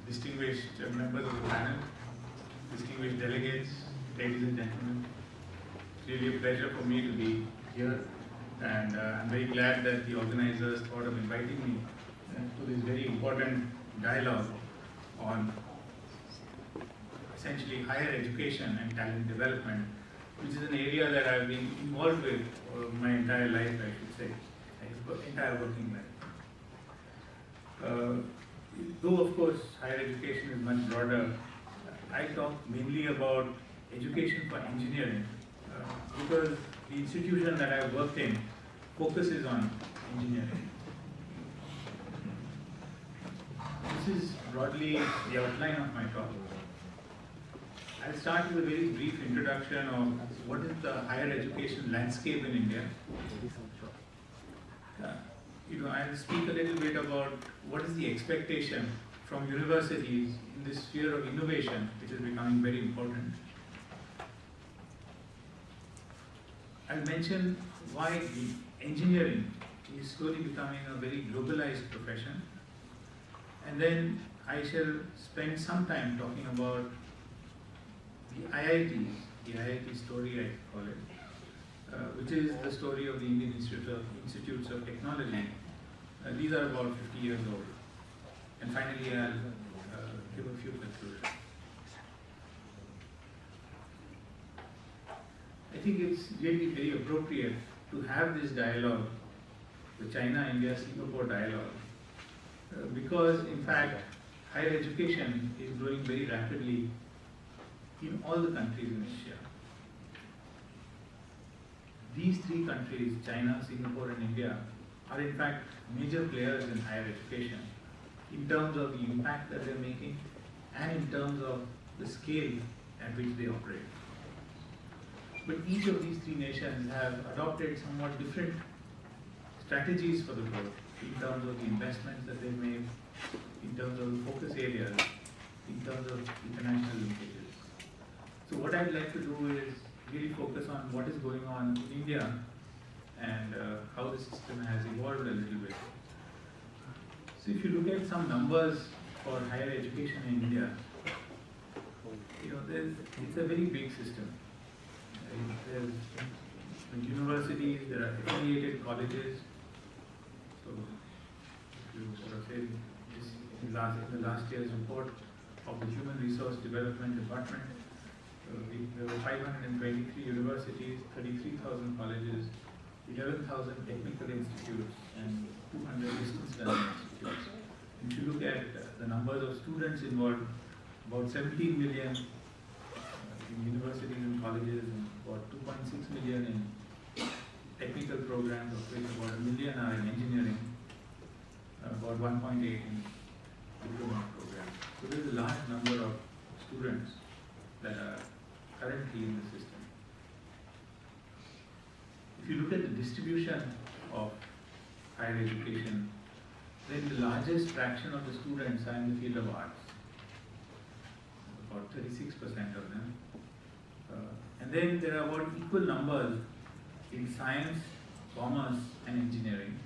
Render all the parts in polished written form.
distinguished members of the panel, distinguished delegates, ladies and gentlemen. It's really a pleasure for me to be here, and I'm very glad that the organizers thought of inviting me to this very important dialogue on essentially higher education and talent development, which is an area that I've been involved with my entire life, I should say, entire working life. Though of course higher education is much broader, I talk mainly about education for engineering because the institution that I've worked in focuses on engineering. This is broadly the outline of my talk. I'll start with a very brief introduction of what is the higher education landscape in India. I'll speak a little bit about what is the expectation from universities in this sphere of innovation, which is becoming very important. I'll mention why engineering is slowly becoming a very globalized profession. And then I shall spend some time talking about the IITs, the IIT story I call it, which is the story of the Indian Institutes of Technology. These are about 50 years old. And finally, I'll give a few conclusions. I think it's really very appropriate to have this dialogue, the China-India-Singapore Dialogue, because in fact, higher education is growing very rapidly in all the countries in Asia. These three countries, China, Singapore and India, are in fact major players in higher education in terms of the impact that they're making and in terms of the scale at which they operate. But each of these three nations have adopted somewhat different strategies for the growth in terms of the investments that they've made, in terms of the focus areas, in terms of international linkages. So what I'd like to do is really focus on what is going on in India and how the system has evolved a little bit. So if you look at some numbers for higher education in India, it's a very big system. There's universities, there are affiliated colleges. So if you sort of say this in the last year's report of the Human Resource Development Department, there were 523 universities, 33,000 colleges, 11,000 technical institutes and 200 distance learning institutes. If you look at the numbers of students involved, about 17 million in universities and colleges, and about 2.6 million in technical programs, of which about 1 million are in engineering, about 1.8 in diploma programs. So there is a large number of students that are currently in the system. If you look at the distribution of higher education, then the largest fraction of the students are in the field of arts, about 36% of them. And then there are about equal numbers in science, commerce and engineering,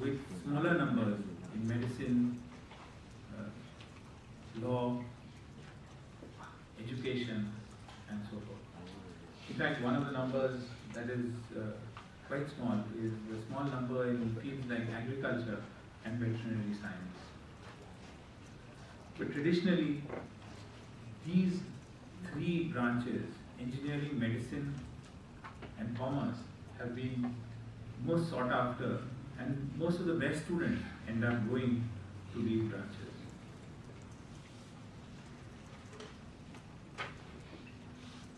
with smaller numbers in medicine, law, education and so forth. In fact, one of the numbers that is quite small is the small number in fields like agriculture and veterinary science. But traditionally, these three branches, engineering, medicine and commerce, have been most sought after, and most of the best students end up going to these branches.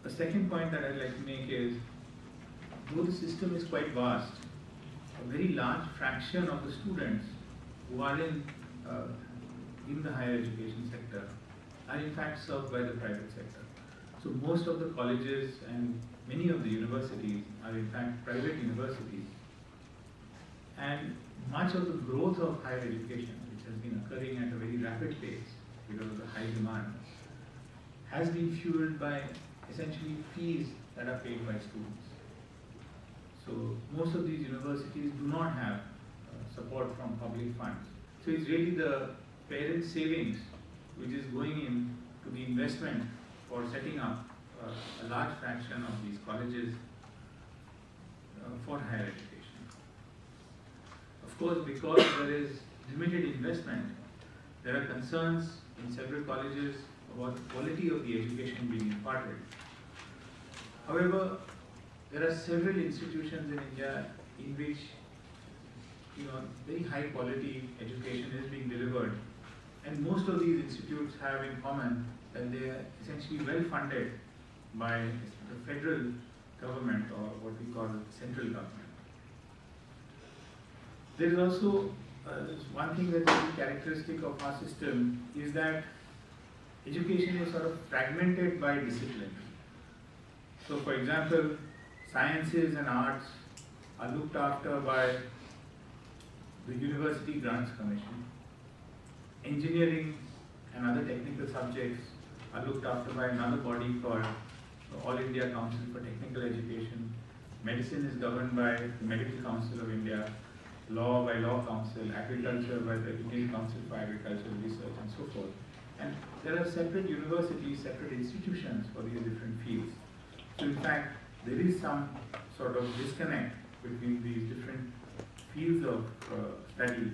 The second point that I'd like to make is, though the system is quite vast, a very large fraction of the students who are in the higher education sector are in fact served by the private sector. So most of the colleges and many of the universities are in fact private universities. And much of the growth of higher education, which has been occurring at a very rapid pace because of the high demand, has been fueled by essentially fees that are paid by students. So most of these universities do not have support from public funds. So it's really the parent savings which is going in to the investment for setting up a large fraction of these colleges for higher education. Of course, because there is limited investment, there are concerns in several colleges about the quality of the education being imparted. However, there are several institutions in India in which very high quality education is being delivered, and most of these institutes have in common that they are essentially well funded by the federal government, or what we call central government. There is also one thing that is characteristic of our system is that education is sort of fragmented by discipline. So for example, sciences and arts are looked after by the University Grants Commission. Engineering and other technical subjects are looked after by another body called the All India Council for Technical Education. Medicine is governed by the Medical Council of India, law by Law Council, agriculture by the Indian Council for Agricultural Research, and so forth. And there are separate universities, separate institutions for these different fields. So in fact, there is some sort of disconnect between these different fields of study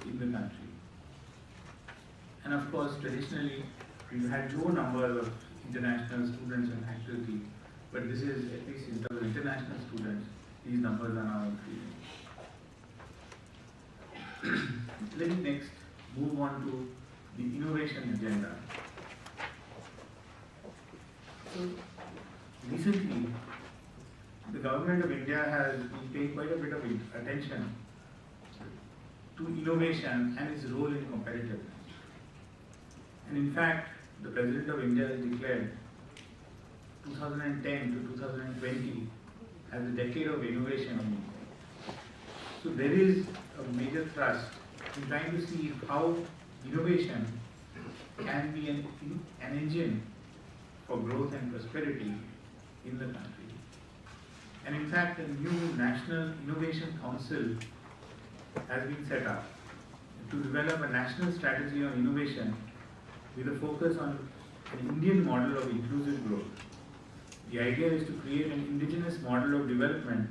in the country. And of course, traditionally, we've had low numbers of international students and faculty, but this is, at least in terms of international students, these numbers are now increasing. Let me next move on to the innovation agenda. So, recently, the government of India has been paying quite a bit of attention to innovation and its role in competitiveness. And in fact, the President of India has declared 2010 to 2020 as the decade of innovation in India. So there is a major thrust in trying to see how innovation can be an engine for growth and prosperity in the country. And in fact, a new National Innovation Council has been set up to develop a national strategy on innovation with a focus on an Indian model of inclusive growth. The idea is to create an indigenous model of development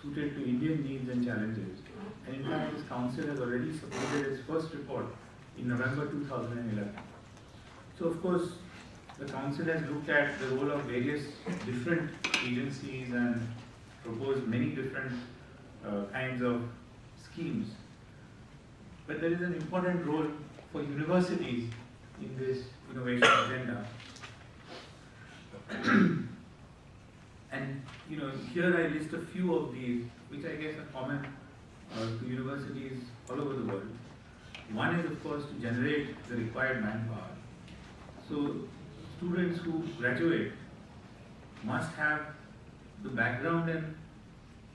suited to Indian needs and challenges. And in fact, this council has already submitted its first report in November 2011. So of course, the council has looked at the role of various different agencies and proposed many different kinds of schemes. But there is an important role for universities in this innovation agenda. And here I list a few of these, which I guess are common to universities all over the world. One is, of course, to generate the required manpower. So students who graduate must have the background and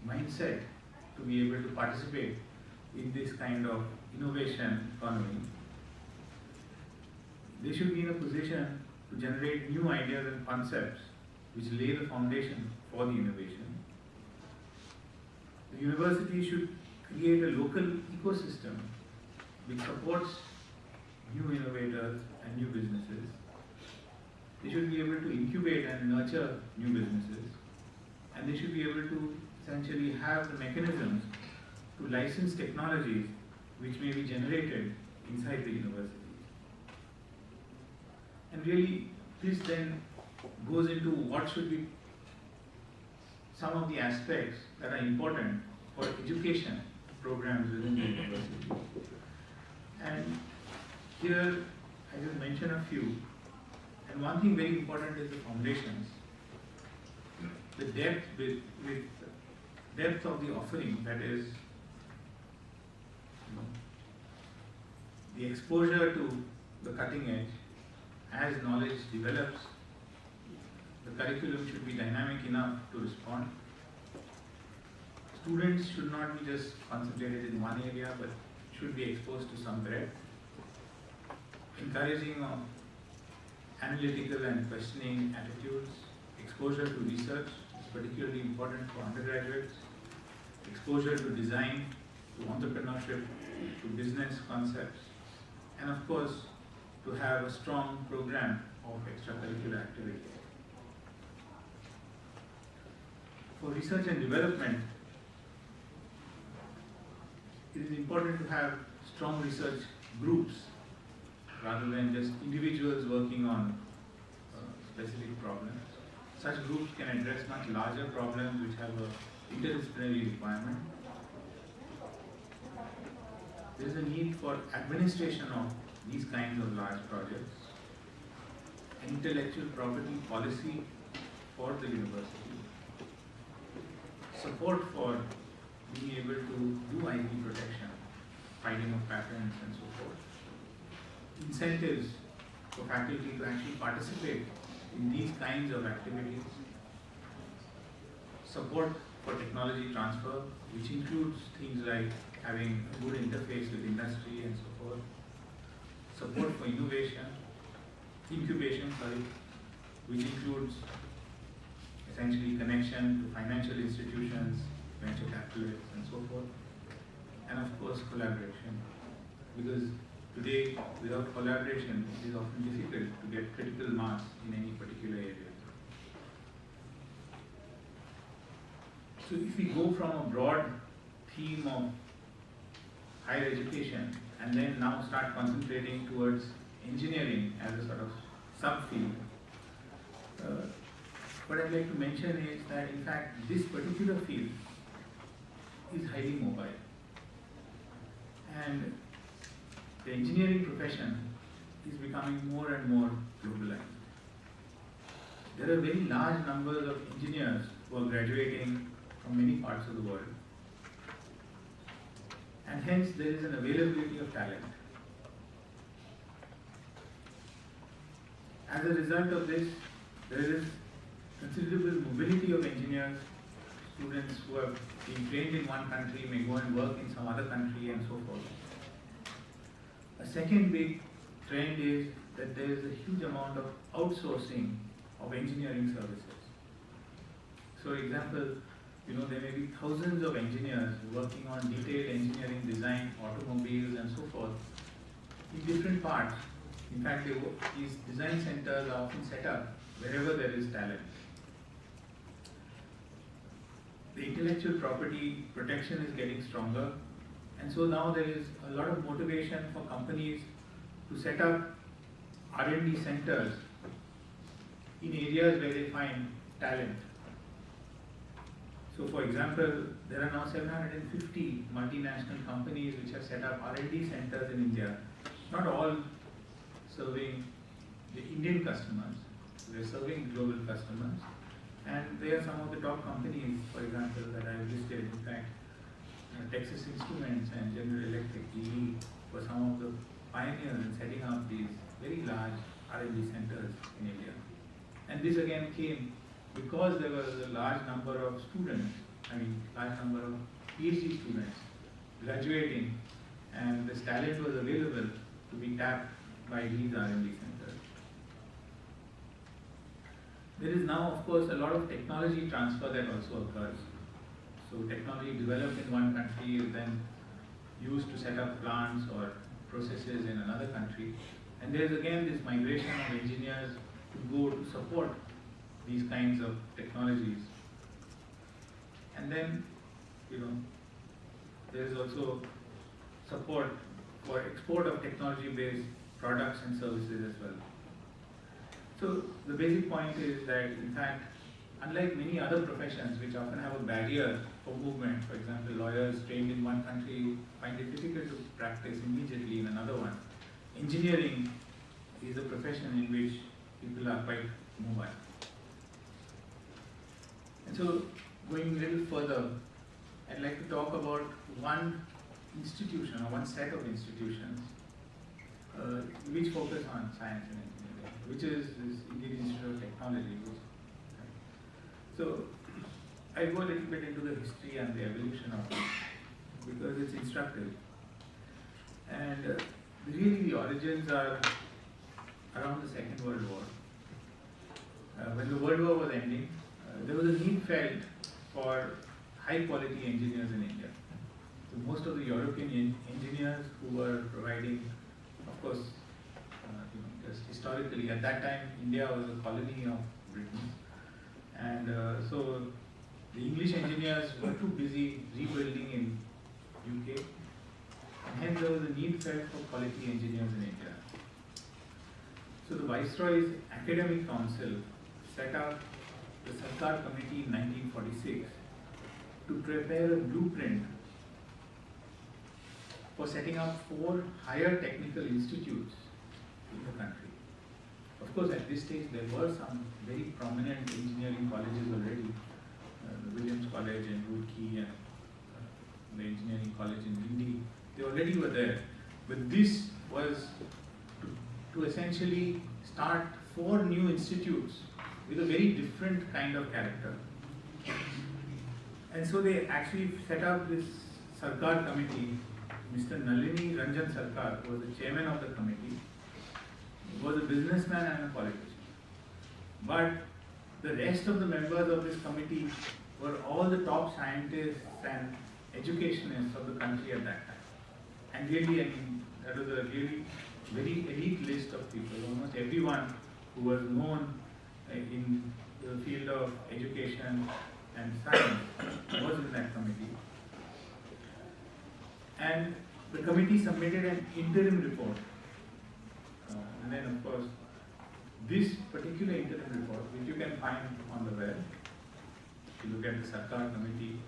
mindset to be able to participate in this kind of innovation economy. They should be in a position to generate new ideas and concepts which lay the foundation for the innovation. The university should create a local ecosystem which supports new innovators and new businesses. They should be able to incubate and nurture new businesses, and they should be able to essentially have the mechanisms to license technologies which may be generated inside the universities. And really, this then goes into what should be some of the aspects that are important for education programs within the university. And here, I just mention a few. And one thing very important is the foundations. The depth of the offering, that is, the exposure to the cutting edge. As knowledge develops, the curriculum should be dynamic enough to respond. Students should not be just concentrated in one area, but should be exposed to some breadth. Encouraging of analytical and questioning attitudes. Exposure to research is particularly important for undergraduates. Exposure to design, to entrepreneurship, to business concepts. and of course to have a strong program of extracurricular activities. For research and development, it is important to have strong research groups rather than just individuals working on specific problems. Such groups can address much larger problems which have an interdisciplinary requirement. There is a need for administration of these kinds of large projects, intellectual property policy for the university, support for being able to do IP protection, filing of patents and so forth, incentives for faculty to actually participate in these kinds of activities, support for technology transfer, which includes things like having a good interface with industry and so forth, support for incubation, which includes essentially connection to financial institutions, venture capitalists and so forth, and of course collaboration, because today without collaboration it is often difficult to get critical mass in any particular area. So if we go from a broad theme of higher education and then now start concentrating towards engineering as a sort of subfield, what I'd like to mention is that in fact this particular field is highly mobile, and the engineering profession is becoming more and more globalized. There are very large numbers of engineers who are graduating from many parts of the world, and hence there is an availability of talent. As a result of this, there is considerable mobility of engineers. Students who have been trained in one country may go and work in some other country and so forth. A second big trend is that there is a huge amount of outsourcing of engineering services. So, for example, there may be thousands of engineers working on detailed engineering design, automobiles and so forth in different parts. In fact, these design centers are often set up wherever there is talent. The intellectual property protection is getting stronger, and so now there is a lot of motivation for companies to set up R&D centers in areas where they find talent. So for example, there are now 750 multinational companies which have set up R&D centers in India, not all serving the Indian customers, they are serving global customers. And they are some of the top companies, for example, that I have listed. In fact, Texas Instruments and General Electric, GE, were some of the pioneers in setting up these very large R&D centers in India. And this again came because there was a large number of students, large number of PhD students graduating, and this talent was available to be tapped by these R&D centers. There is now, of course, a lot of technology transfer that also occurs. So technology developed in one country is then used to set up plants or processes in another country. And there is again this migration of engineers to go to support these kinds of technologies. And then, there is also support for export of technology-based products and services as well. So the basic point is that, in fact, unlike many other professions which often have a barrier for movement, for example, lawyers trained in one country find it difficult to practice immediately in another one, engineering is a profession in which people are quite mobile. And so, going a little further, I'd like to talk about one institution or one set of institutions which focus on science and engineering, which is this Indian Institute of Technology. So, I go a little bit into the history and the evolution of it because it's instructive. And really the origins are around the Second World War. When the World War was ending, there was a need felt for high quality engineers in India. So most of the European engineers who were providing of course, just historically, at that time, India was a colony of Britain, and so the English engineers were too busy rebuilding in UK, and hence there was a need felt for quality engineers in India. So the Viceroy's Academic Council set up the Sarkar Committee in 1946 to prepare a blueprint for setting up 4 higher technical institutes in the country. Of course, at this stage, there were some very prominent engineering colleges already, the Williams College in Roorkee and the Engineering College in Dindi. They already were there, but this was to essentially start 4 new institutes with a very different kind of character. And so they actually set up this Sarkar committee. Mr. Nalini Ranjan Sarkar, who was the chairman of the committee, was a businessman and a politician. But the rest of the members of this committee were all the top scientists and educationists of the country at that time. And really, I mean, that was a really very elite list of people. Almost everyone who was known in the field of education and science was in that committee. And the committee submitted an interim report. And then, of course, this particular interim report, which you can find on the web, if you look at the Sarkar committee,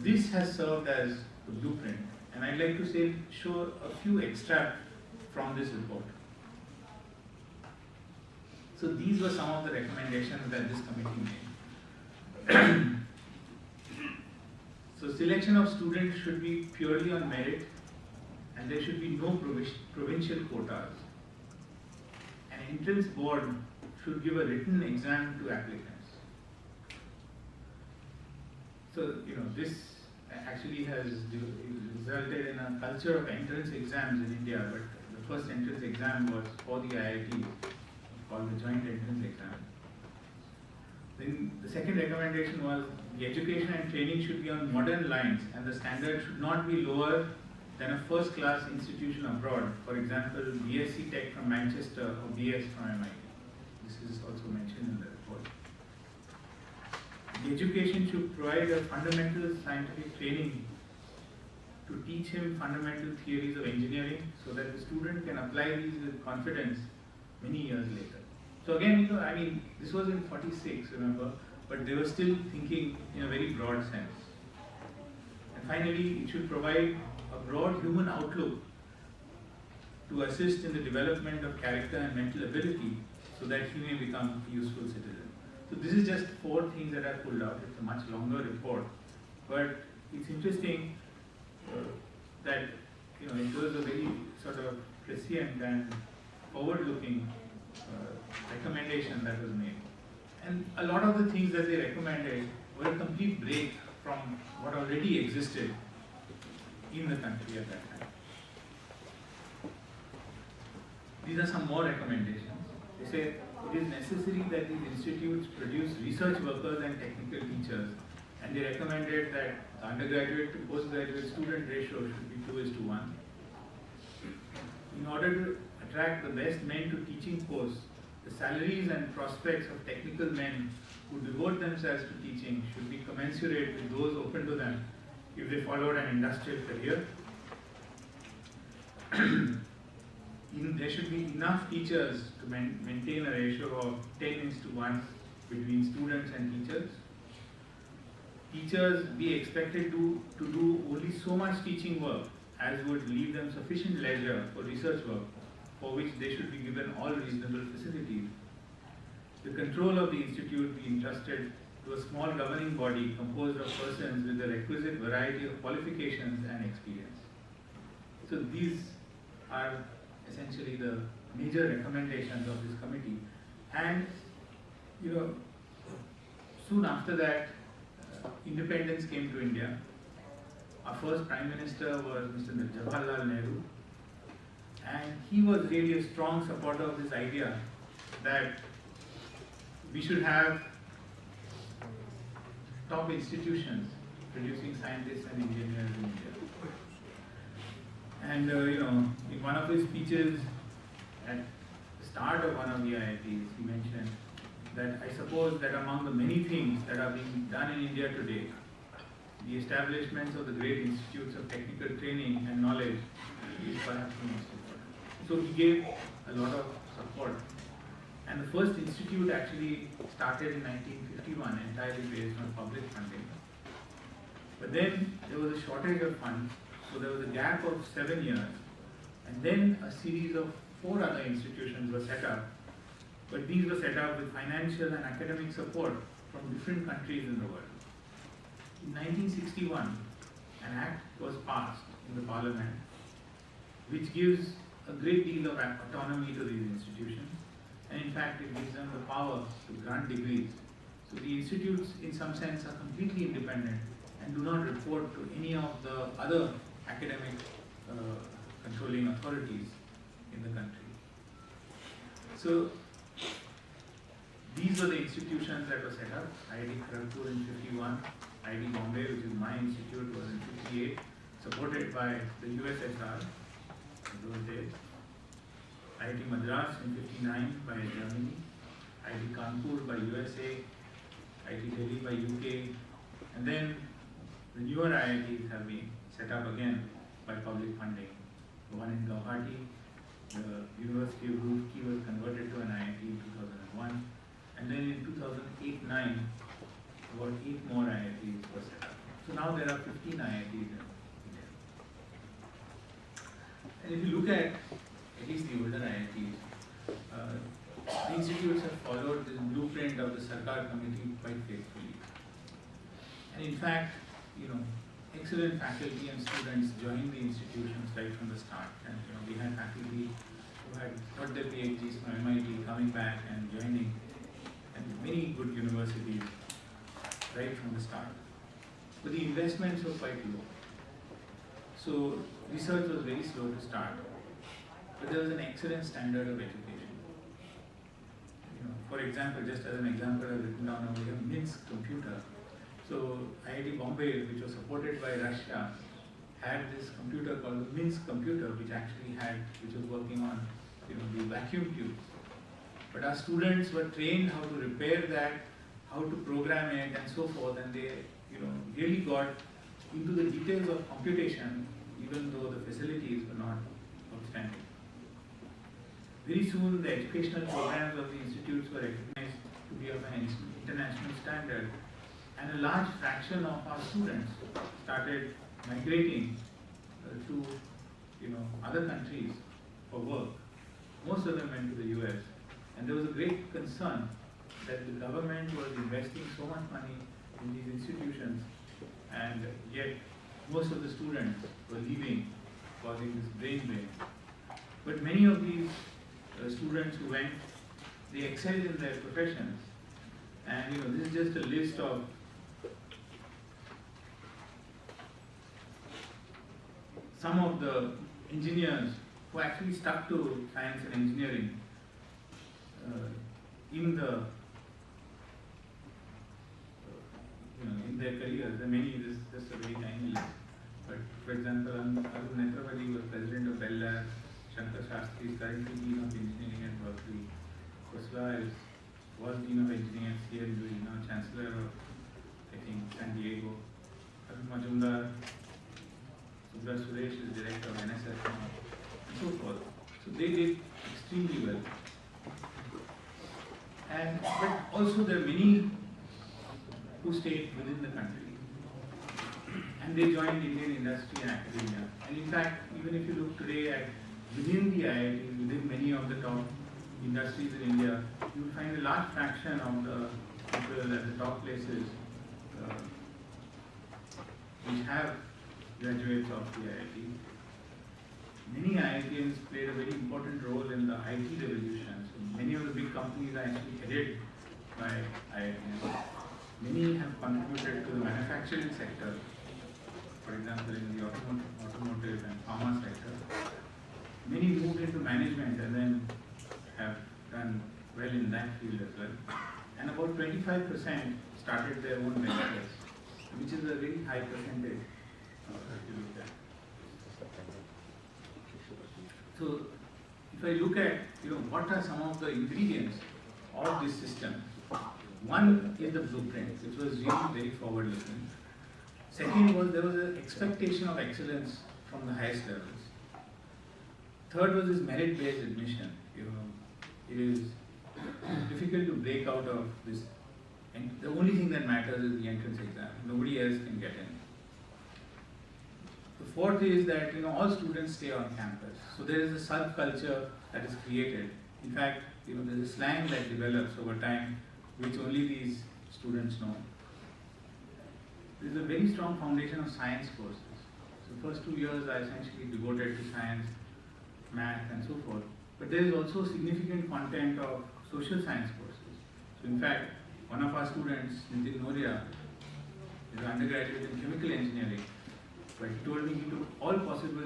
this has served as the blueprint. And I'd like to show a few extracts from this report. So these were some of the recommendations that this committee made. So selection of students should be purely on merit, and there should be no provincial quotas. An entrance board should give a written exam to applicants. So, this actually has resulted in a culture of entrance exams in India, but the first entrance exam was for the IIT, called the Joint Entrance Exam. Then the second recommendation was the education and training should be on modern lines, and the standard should not be lower than a first-class institution abroad. For example, BSc Tech from Manchester or BS from MIT. This is also mentioned in the report. The education should provide a fundamental scientific training to teach him fundamental theories of engineering so that the student can apply these with confidence many years later. So again, I mean, this was in 46, remember, but they were still thinking in a very broad sense. And finally, it should provide a broad human outlook to assist in the development of character and mental ability so that he may become a useful citizen. So this is just 4 things that I pulled out. It's a much longer report, but it's interesting that it was a very sort of prescient and forward-looking recommendation that was made. And a lot of the things that they recommended were a complete break from what already existed in the country at that time. These are some more recommendations. They say it is necessary that these institutes produce research workers and technical teachers, and they recommended that the undergraduate to postgraduate student ratio should be 2:1. In order to attract the best men to teaching posts, the salaries and prospects of technical men who devote themselves to teaching should be commensurate with those open to them if they followed an industrial career. There should be enough teachers to maintain a ratio of 10:1 between students and teachers. Teachers be expected to do only so much teaching work as would leave them sufficient leisure for research work, for which they should be given all reasonable facilities. The control of the institute be entrusted to a small governing body composed of persons with the requisite variety of qualifications and experience. So these are essentially the major recommendations of this committee. And soon after that, independence came to India. Our first Prime Minister was Mr. Jawaharlal Nehru, and he was really a strong supporter of this idea that we should have top institutions producing scientists and engineers in India. And in one of his speeches at the start of one of the IITs, he mentioned that I suppose that among the many things that are being done in India today, the establishments of the great institutes of technical training and knowledge is perhaps the most important. So he gave a lot of support. And the first institute actually started in 1951, entirely based on public funding. But then there was a shortage of funds, so there was a gap of 7 years. And then a series of 4 other institutions were set up. But these were set up with financial and academic support from different countries in the world. In 1961, an act was passed in the parliament which gives a great deal of autonomy to these institutions, and in fact it gives them the power to grant degrees. So the institutes in some sense are completely independent and do not report to any of the other academic controlling authorities in the country. So these were the institutions that were set up. IIT Kharagpur in 51, IIT Bombay, which is my institute, was in 58, supported by the USSR in those days. IIT Madras in 59 by Germany, IIT Kanpur by USA, IIT Delhi by UK, and then the newer IITs have been set up again by public funding. The one in Guwahati, the University of Roorkee was converted to an IIT in 2001, and then in 2008-09, about 8 more IITs were set up. So now there are 15 IITs in India. And if you look at least the older IITs, the institutes have followed this blueprint of the Sarkar committee quite faithfully. And in fact, excellent faculty and students joined the institutions right from the start. And we had faculty who had got their PhDs from MIT coming back and joining, and many good universities right from the start. But the investments were quite low. So research was very slow to start. But there was an excellent standard of education. For example, just as an example, I've written down over here, Minsk computer. So IIT Bombay, which was supported by Russia, had this computer called the Minsk computer, which was working on the vacuum tubes. But our students were trained how to repair that, how to program it, and so forth, and they really got into the details of computation, even though the facilities were not outstanding. Very soon, the educational programs of the institutes were recognized to be of an international standard, and a large fraction of our students started migrating to other countries for work. Most of them went to the US, and there was a great concern that the government was investing so much money in these institutions, and yet most of the students were leaving, causing this brain drain. But many of these students who went, they excelled in their professions, and this is just a list of some of the engineers who actually stuck to science and engineering in their careers. There are many, this is just a very tiny list. But for example, Arun Netravali was president of Bell Labs. Shankar Shastri is currently Dean of Engineering at Berkeley. Khosla was Dean of Engineering at CIS, now Chancellor of, I think, San Diego. Arun Majumdar, Subra Suresh is Director of NSF, and so forth. So they did extremely well. But also there are many who stayed within the country, and they joined Indian industry and academia. And in fact, even if you look today at within the IITs, within many of the top industries in India, you will find a large fraction of the people at the top places which have graduates of the IIT. Many IITians played a very important role in the IT revolution. So many of the big companies are actually headed by IITians. Many have contributed to the manufacturing sector, for example, in the automotive and pharma sector. Many moved into management and then have done well in that field as well. And about 25% started their own ventures, which is a very high percentage if you look at. So if I look at, what are some of the ingredients of this system, one is the blueprint, which was really very forward-looking. Second was there was an expectation of excellence from the highest levels. Third was this merit-based admission. It is difficult to break out of this, and the only thing that matters is the entrance exam. Nobody else can get in. The fourth is that all students stay on campus. So there is a subculture that is created. In fact, there's a slang that develops over time, which only these students know. There is a very strong foundation of science courses. So the first 2 years are essentially devoted to science, math, and so forth. But there is also significant content of social science courses. So in fact, one of our students, Nitin Noria, is an undergraduate in chemical engineering. But he told me he took all possible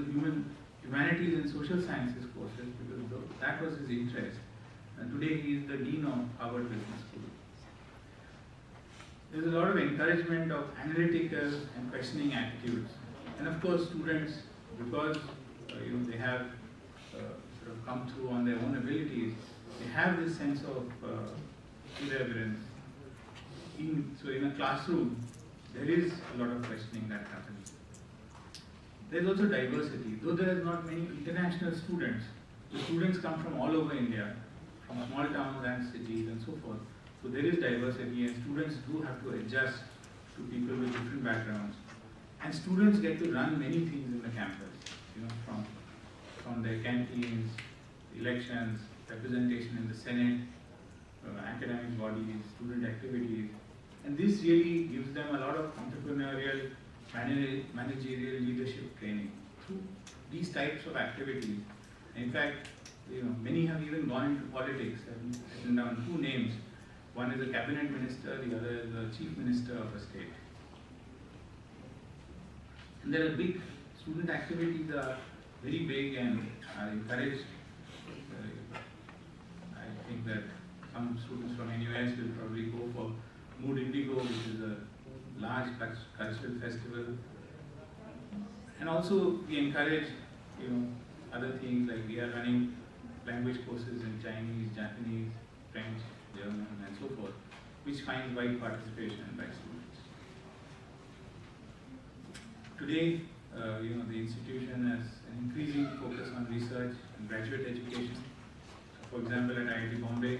humanities and social sciences courses because that was his interest. And today he is the dean of Harvard Business School. There is a lot of encouragement of analytical and questioning attitudes. And of course, students, because they have sort of come through on their own abilities, they have this sense of irreverence. So in a classroom, there is a lot of questioning that happens. There is also diversity. Though there are not many international students, the students come from all over India, from small towns and cities and so forth. So there is diversity, and students do have to adjust to people with different backgrounds. And students get to run many things in the campus, from their canteens, elections, representation in the Senate, academic bodies, student activities. And this really gives them a lot of entrepreneurial, managerial leadership training through these types of activities. In fact, many have even gone into politics. I've written down 2 names. One is a cabinet minister, the other is a chief minister of a state. And there are big student activities are very big and are encouraged. I think that some students from NUS will probably go for Mood Indigo, which is a large cultural festival. And also we encourage, other things like we are running language courses in Chinese, Japanese, French, German, and so forth, which finds wide participation by students. Today, the institution has an increasing focus on research and graduate education. For example, at IIT Bombay,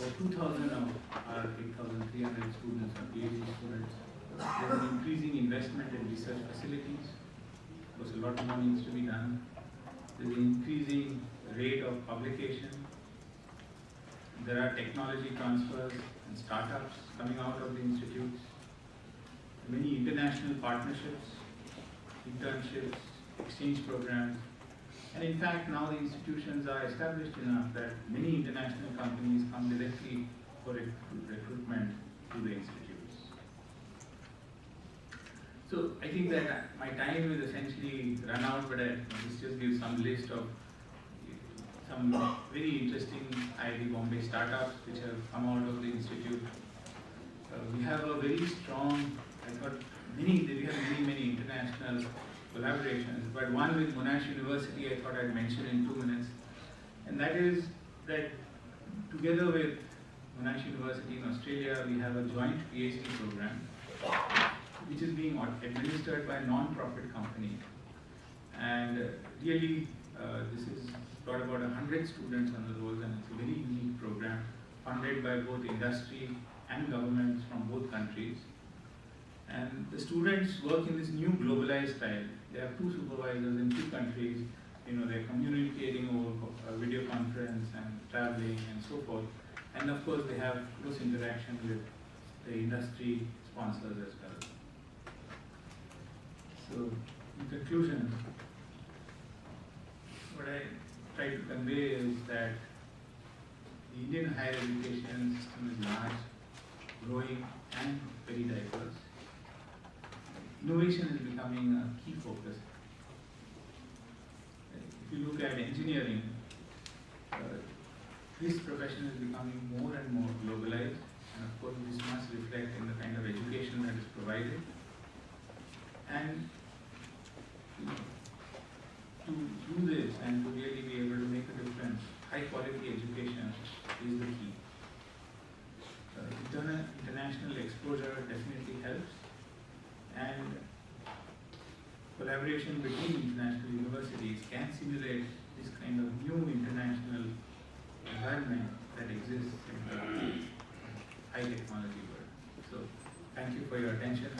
over 2,000 of our 8,300 students are PhD students. There is an increasing investment in research facilities. Of course, a lot more needs to be done. There is an increasing rate of publication. There are technology transfers and startups coming out of the institutes. Many international partnerships, internships, exchange programs. And in fact, now the institutions are established enough that many international companies come directly for recruitment to the institutes. So I think that my time is essentially run out, but this just gives some list of some very interesting IIT Bombay startups which have come out of the institute. We have a very strong, we have many international collaborations, but one with Monash University I thought I'd mention in 2 minutes. And that is that together with Monash University in Australia, we have a joint PhD program which is being administered by a non-profit company. And really, this has got about 100 students on the rolls, and it's a very unique program funded by both industry and governments from both countries. And the students work in this new globalized style. They have 2 supervisors in 2 countries. They're communicating over video conference and traveling and so forth. And of course, they have close interaction with the industry sponsors as well. So, in conclusion, what I try to convey is that the Indian higher education system is large, growing, and very diverse. Innovation is becoming a key focus. If you look at engineering, this profession is becoming more and more globalized, and of course this must reflect in the kind of education that is provided. And to to do this and to really be able to make a difference, high quality education is the key. International exposure definitely helps, and collaboration between international universities can simulate this kind of new international environment that exists in the high technology world. So, thank you for your attention.